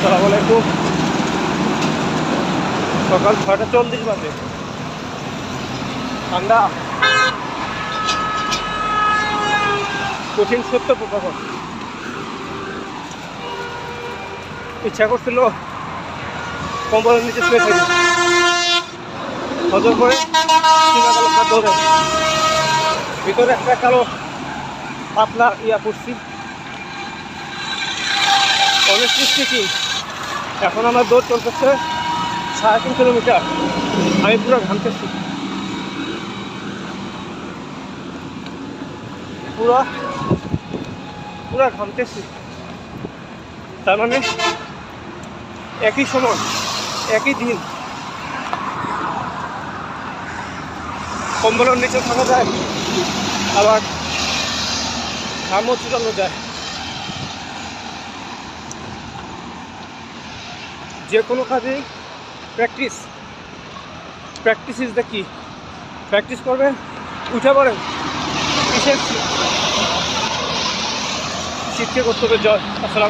আসসালামু আলাইকুম। সকাল 6:40 বাজে। ঠান্ডা, কঠিন সত্য প্রকাশ। ইচ্ছা করছিল কম্বলের নিচে শুয়ে থাকি, হজর করে কালো খাদ্য হবে, ভিতরে একটা কালো পাতলা পড়ছি। অনেক কি এখন আমার দৌড় চলতেছে 3.5 কিলোমিটার। আমি পুরো ঘামতেছি, পুরা ঘামতেছি। তার মানে একই সময় একই দিন কম্বলের নিচে থাকা যায়, আবার ঘামও চুলানো যায়। যে কোনো কাজেই প্র্যাকটিস ইজ দ্য কি। প্র্যাকটিস করবেন, উঠে পড়েন। কিসের শীতকে করতে হবে জয়। আসসালাম।